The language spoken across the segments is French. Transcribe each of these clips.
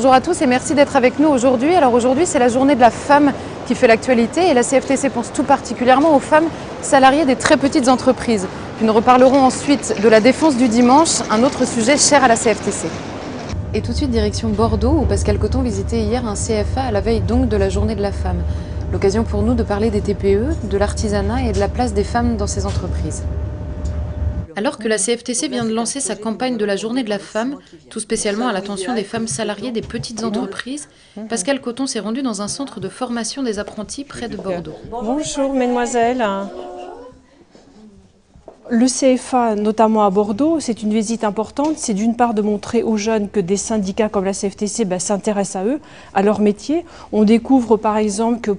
bonjour à tous et merci d'être avec nous aujourd'hui. Alors aujourd'hui, c'est la journée de la femme qui fait l'actualité et la CFTC pense tout particulièrement aux femmes salariées des très petites entreprises. Puis nous reparlerons ensuite de la défense du dimanche, un autre sujet cher à la CFTC. Et tout de suite, direction Bordeaux, où Pascal Cotton visitait hier un CFA à la veille donc de la journée de la femme. L'occasion pour nous de parler des TPE, de l'artisanat et de la place des femmes dans ces entreprises. Alors que la CFTC vient de lancer sa campagne de la journée de la femme, tout spécialement à l'attention des femmes salariées des petites entreprises, Pascal Cotton s'est rendu dans un centre de formation des apprentis près de Bordeaux. Bonjour mesdemoiselles. Le CFA, notamment à Bordeaux, c'est une visite importante. C'est d'une part de montrer aux jeunes que des syndicats comme la CFTC s'intéressent à eux, à leur métier. On découvre par exemple que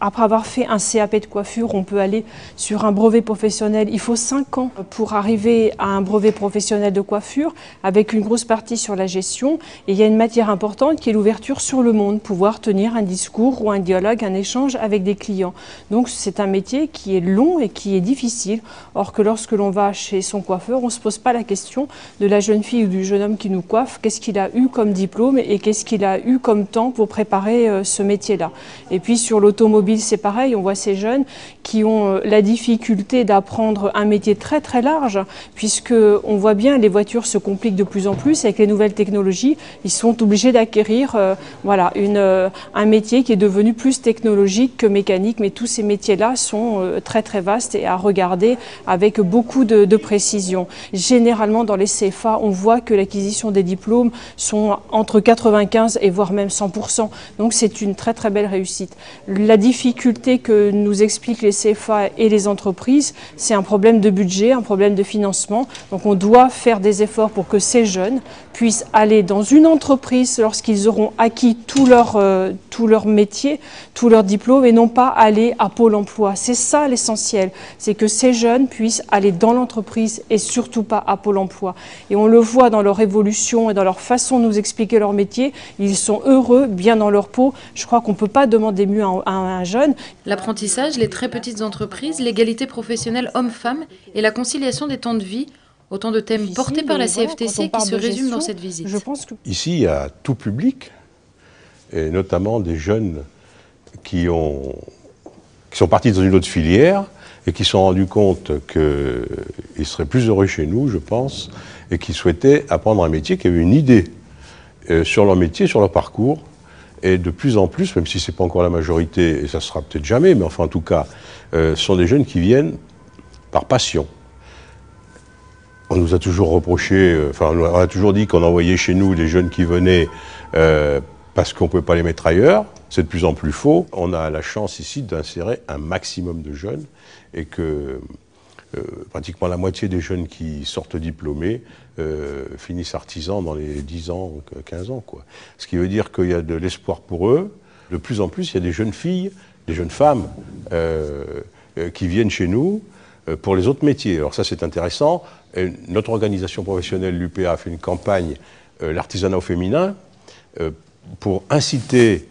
après avoir fait un CAP de coiffure, on peut aller sur un brevet professionnel. Il faut 5 ans pour arriver à un brevet professionnel de coiffure, avec une grosse partie sur la gestion. Et il y a une matière importante qui est l'ouverture sur le monde, pouvoir tenir un discours ou un dialogue, un échange avec des clients. Donc c'est un métier qui est long et qui est difficile. Or que lorsque l'on va chez son coiffeur, on ne se pose pas la question de la jeune fille ou du jeune homme qui nous coiffe, qu'est-ce qu'il a eu comme diplôme et qu'est-ce qu'il a eu comme temps pour préparer ce métier-là. Et puis sur l'automobile, c'est pareil, on voit ces jeunes qui ont la difficulté d'apprendre un métier très très large, puisque on voit bien les voitures se compliquent de plus en plus avec les nouvelles technologies. Ils sont obligés d'acquérir un métier qui est devenu plus technologique que mécanique, mais tous ces métiers-là sont très très vastes et à regarder avec beaucoup de précision. Généralement dans les CFA, on voit que l'acquisition des diplômes sont entre 95 et voire même 100%. Donc c'est une très très belle réussite. La difficulté que nous expliquent les CFA et les entreprises, c'est un problème de budget, un problème de financement. Donc on doit faire des efforts pour que ces jeunes puissent aller dans une entreprise lorsqu'ils auront acquis tout leur métier, tout leur diplôme, et non pas aller à Pôle emploi. C'est ça l'essentiel, c'est que ces jeunes puissent aller dans l'entreprise et surtout pas à Pôle emploi. Et on le voit dans leur évolution et dans leur façon de nous expliquer leur métier, ils sont heureux, bien dans leur peau. Je crois qu'on ne peut pas demander mieux à un jeune. L'apprentissage, les très petites entreprises, l'égalité professionnelle homme-femme et la conciliation des temps de vie, autant de thèmes portés par la CFTC qui se résument dans cette visite. Ici, il y a tout public, et notamment des jeunes qui sont partis dans une autre filière et qui se sont rendus compte qu'ils seraient plus heureux chez nous, je pense, et qui souhaitaient apprendre un métier, qui avaient une idée sur leur métier, sur leur parcours. Et de plus en plus, même si ce n'est pas encore la majorité, et ça ne sera peut-être jamais, mais enfin en tout cas, ce sont des jeunes qui viennent par passion. On nous a toujours reproché, on a toujours dit qu'on envoyait chez nous les jeunes qui venaient parce qu'on ne pouvait pas les mettre ailleurs. C'est de plus en plus faux. On a la chance ici d'insérer un maximum de jeunes et que pratiquement la moitié des jeunes qui sortent diplômés finissent artisans dans les 10 ans, 15 ans, quoi. Ce qui veut dire qu'il y a de l'espoir pour eux. De plus en plus, il y a des jeunes filles, des jeunes femmes qui viennent chez nous pour les autres métiers. Alors ça, c'est intéressant. Et notre organisation professionnelle, l'UPA, a fait une campagne, l'artisanat au féminin, pour inciter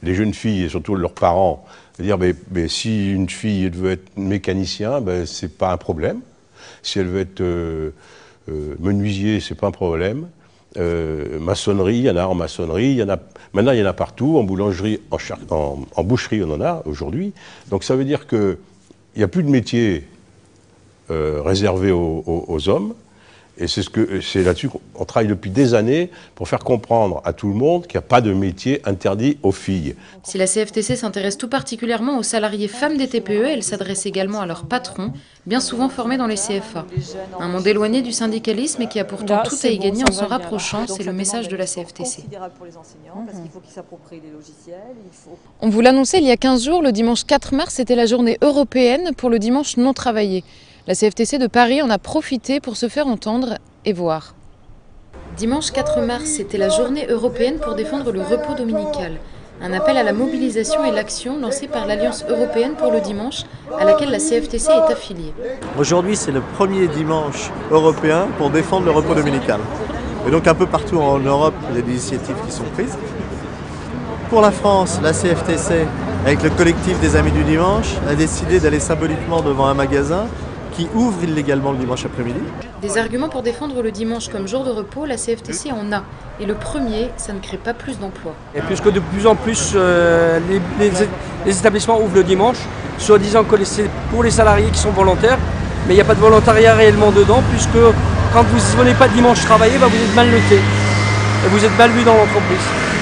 les jeunes filles et surtout leurs parents à dire mais si une fille veut être mécanicien, c'est pas un problème. Si elle veut être menuisier, c'est pas un problème. Maçonnerie, il y en a en maçonnerie, maintenant il y en a partout, en boulangerie, en boucherie, on en a aujourd'hui. Donc ça veut dire qu'il n'y a plus de métier réservé aux hommes. Et c'est là-dessus qu'on travaille depuis des années pour faire comprendre à tout le monde qu'il n'y a pas de métier interdit aux filles. Si la CFTC s'intéresse tout particulièrement aux salariés femmes des TPE, elle s'adresse également à leurs patrons, bien souvent formés dans les CFA. Un monde éloigné du syndicalisme et qui a pourtant tout à y gagner en s'en rapprochant, c'est le message de la CFTC. On vous l'annonçait il y a 15 jours, le dimanche 4 mars, c'était la journée européenne pour le dimanche non travaillé. La CFTC de Paris en a profité pour se faire entendre et voir. Dimanche 4 mars, c'était la journée européenne pour défendre le repos dominical. Un appel à la mobilisation et l'action lancé par l'Alliance européenne pour le dimanche, à laquelle la CFTC est affiliée. Aujourd'hui, c'est le premier dimanche européen pour défendre le repos dominical. Et donc un peu partout en Europe, il y a des initiatives qui sont prises. Pour la France, la CFTC, avec le collectif des Amis du Dimanche, a décidé d'aller symboliquement devant un magasin qui ouvrent illégalement le dimanche après-midi. Des arguments pour défendre le dimanche comme jour de repos, la CFTC en a. Et le premier, ça ne crée pas plus d'emplois. Et puisque de plus en plus les établissements ouvrent le dimanche, soi-disant que c'est pour les salariés qui sont volontaires, mais il n'y a pas de volontariat réellement dedans, puisque quand vous ne venez pas dimanche travailler, vous êtes mal noté. Et vous êtes mal vu dans l'entreprise.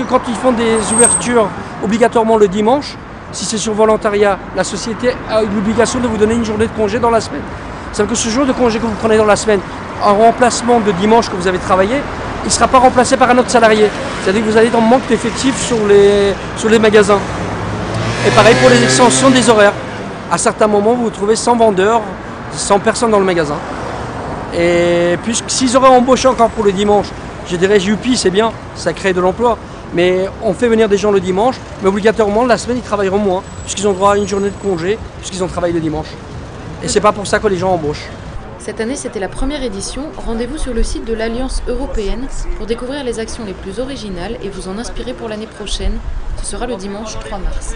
Quand ils font des ouvertures obligatoirement le dimanche, si c'est sur volontariat, la société a l'obligation de vous donner une journée de congé dans la semaine. Ça veut dire que ce jour de congé que vous prenez dans la semaine, en remplacement de dimanche que vous avez travaillé, il ne sera pas remplacé par un autre salarié. C'est-à-dire que vous allez être en manque d'effectifs sur les magasins. Et pareil pour les extensions des horaires. À certains moments, vous vous trouvez 100 vendeurs, 100 personnes dans le magasin. Et puisque s'ils auraient embauché encore pour le dimanche, je dirais youpi, c'est bien, ça crée de l'emploi. Mais on fait venir des gens le dimanche, mais obligatoirement la semaine ils travailleront moins, puisqu'ils ont droit à une journée de congé, puisqu'ils ont travaillé le dimanche. Et c'est pas pour ça que les gens embauchent. Cette année, c'était la première édition. Rendez-vous sur le site de l'Alliance européenne pour découvrir les actions les plus originales et vous en inspirer pour l'année prochaine. Ce sera le dimanche 3 mars.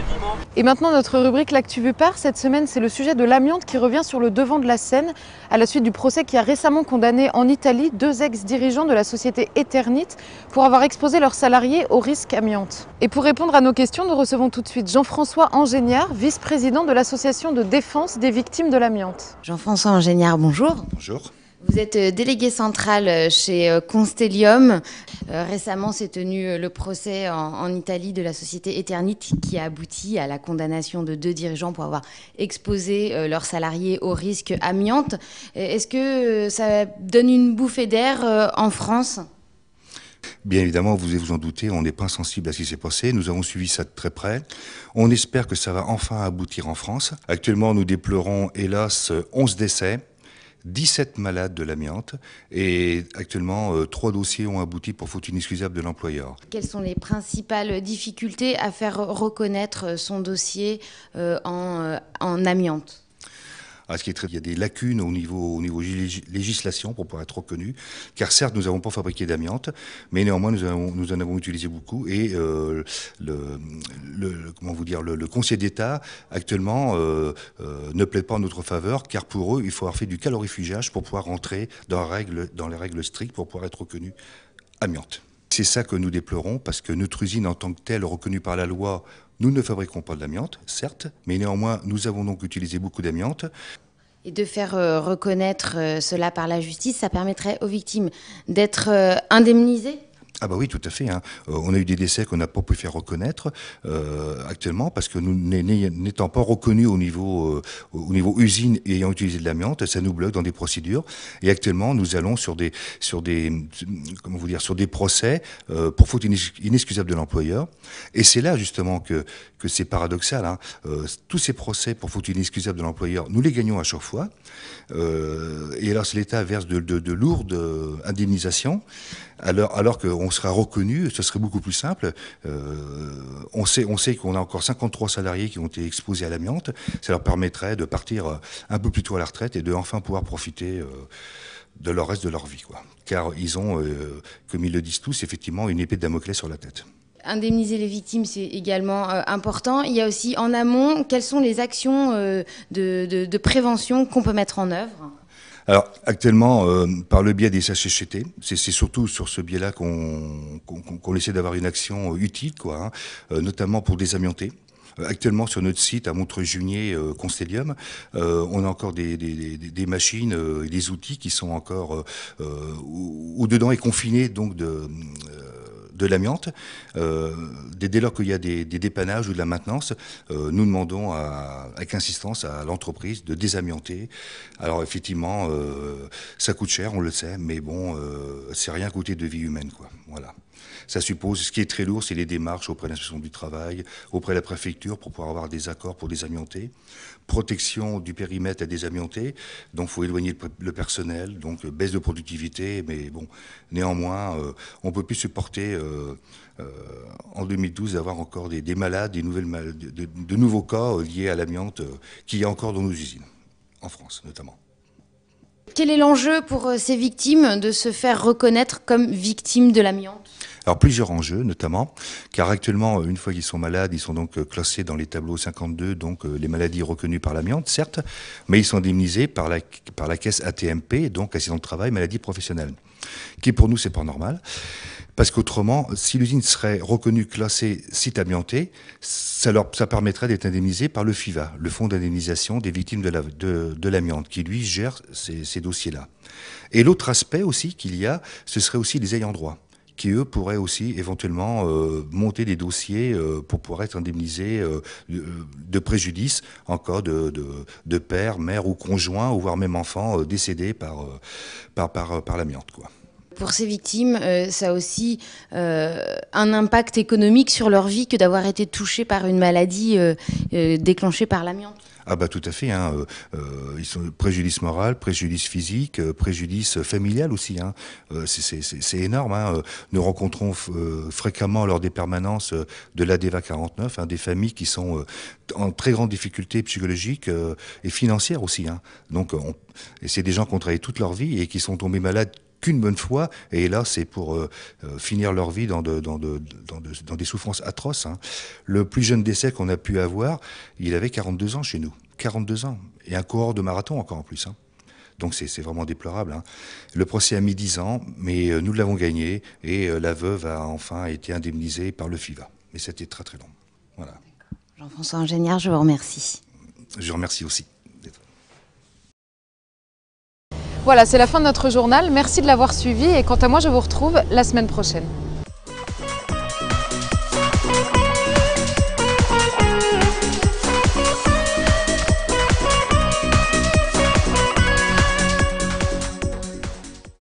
Et maintenant, notre rubrique L'Actu Vue Par. Cette semaine, c'est le sujet de l'amiante qui revient sur le devant de la scène à la suite du procès qui a récemment condamné en Italie 2 ex-dirigeants de la société Eternit pour avoir exposé leurs salariés au risque amiante. Et pour répondre à nos questions, nous recevons tout de suite Jean-François Angéniard, vice-président de l'association de défense des victimes de l'amiante. Jean-François Angéniard, bonjour. Bonjour. Vous êtes délégué central chez Constellium. Récemment s'est tenu le procès en Italie de la société Eternit qui a abouti à la condamnation de 2 dirigeants pour avoir exposé leurs salariés au risque amiante. Est-ce que ça donne une bouffée d'air en France ? Bien évidemment, vous vous en doutez, on n'est pas insensible à ce qui s'est passé. Nous avons suivi ça de très près. On espère que ça va enfin aboutir en France. Actuellement, nous déplorons, hélas, 11 décès. 17 malades de l'amiante et actuellement 3 dossiers ont abouti pour faute inexcusable de l'employeur. Quelles sont les principales difficultés à faire reconnaître son dossier en amiante ? Il y a des lacunes au niveau législation pour pouvoir être reconnu, car certes nous n'avons pas fabriqué d'amiante, mais néanmoins nous en avons utilisé beaucoup et le Conseil d'État actuellement ne plaide pas en notre faveur, car pour eux il faut avoir fait du calorifugage pour pouvoir rentrer dans les règles strictes pour pouvoir être reconnu amiante. C'est ça que nous déplorons, parce que notre usine en tant que telle, reconnue par la loi, nous ne fabriquons pas de l'amiante, certes, mais néanmoins, nous avons donc utilisé beaucoup d'amiante. Et de faire reconnaître cela par la justice, ça permettrait aux victimes d'être indemnisées ? Ah bah oui, tout à fait. On a eu des décès qu'on n'a pas pu faire reconnaître actuellement parce que nous n'étant pas reconnus au niveau usine et ayant utilisé de l'amiante, ça nous bloque dans des procédures. Et actuellement, nous allons sur des procès pour faute inexcusable de l'employeur. Et c'est là justement que c'est paradoxal. Tous ces procès pour faute inexcusable de l'employeur, nous les gagnons à chaque fois. Et alors l'État verse de lourdes indemnisations, alors qu'on sera reconnu, ce serait beaucoup plus simple. On sait qu'on a encore 53 salariés qui ont été exposés à l'amiante. Ça leur permettrait de partir un peu plus tôt à la retraite et de enfin pouvoir profiter de leur reste de leur vie, quoi. Car ils ont, comme ils le disent tous, effectivement une épée de Damoclès sur la tête. Indemniser les victimes, c'est également important. Il y a aussi en amont, quelles sont les actions de prévention qu'on peut mettre en œuvre ? Alors actuellement, par le biais des CHSCT, c'est surtout sur ce biais-là qu'on essaie d'avoir une action utile, quoi, notamment pour désamianter. Actuellement, sur notre site à Montreuil-Junier, Constellium, on a encore des machines et des outils qui sont encore où dedans est confiné donc de l'amiante. Dès lors qu'il y a des dépannages ou de la maintenance, nous demandons avec insistance à l'entreprise de désamianter. Alors effectivement, ça coûte cher, on le sait, mais bon, c'est rien à côté de vie humaine, quoi. Voilà. Ça suppose, ce qui est très lourd, c'est les démarches auprès de l'inspection du travail, auprès de la préfecture pour pouvoir avoir des accords pour désamianter. Protection du périmètre à désamianter, donc il faut éloigner le personnel, donc baisse de productivité, mais bon, néanmoins, on ne peut plus supporter en 2012 d'avoir encore des malades, de nouveaux cas liés à l'amiante qu'il y a encore dans nos usines, en France notamment. Quel est l'enjeu pour ces victimes de se faire reconnaître comme victimes de l'amiante ? Alors plusieurs enjeux notamment, car actuellement, une fois qu'ils sont malades, ils sont donc classés dans les tableaux 52, donc les maladies reconnues par l'amiante, certes, mais ils sont indemnisés par la caisse AT-MP, donc accident de travail, maladie professionnelle, qui pour nous c'est pas normal. Parce qu'autrement, si l'usine serait reconnue classée site amianté, ça permettrait d'être indemnisé par le FIVA, le Fonds d'indemnisation des victimes de l'amiante, qui lui gère ces dossiers-là. Et l'autre aspect aussi qu'il y a, ce serait aussi les ayants droit, qui eux pourraient aussi éventuellement monter des dossiers pour pouvoir être indemnisés de préjudice en cas de père, mère ou conjoint, ou voire même enfant décédé par l'amiante, quoi. Pour ces victimes, ça a aussi un impact économique sur leur vie que d'avoir été touchés par une maladie déclenchée par l'amiante. Ah bah tout à fait, hein. Ils sont préjudice moral, préjudice physique, préjudice familial aussi, hein. C'est énorme, hein. Nous rencontrons fréquemment lors des permanences de l'ADEVA 49, hein, des familles qui sont en très grande difficulté psychologique et financière aussi, hein. Donc et c'est des gens qui ont travaillé toute leur vie et qui sont tombés malades qu'une bonne fois, et là c'est pour finir leur vie dans des souffrances atroces, hein. Le plus jeune décès qu'on a pu avoir, il avait 42 ans chez nous, 42 ans, et un coureur de marathon encore en plus, hein. Donc c'est vraiment déplorable, hein. Le procès a mis 10 ans, mais nous l'avons gagné, et la veuve a enfin été indemnisée par le FIVA. Mais c'était très très long. Voilà. Jean-François Ingénieur, je vous remercie. Je remercie aussi. Voilà, c'est la fin de notre journal. Merci de l'avoir suivi et quant à moi, je vous retrouve la semaine prochaine.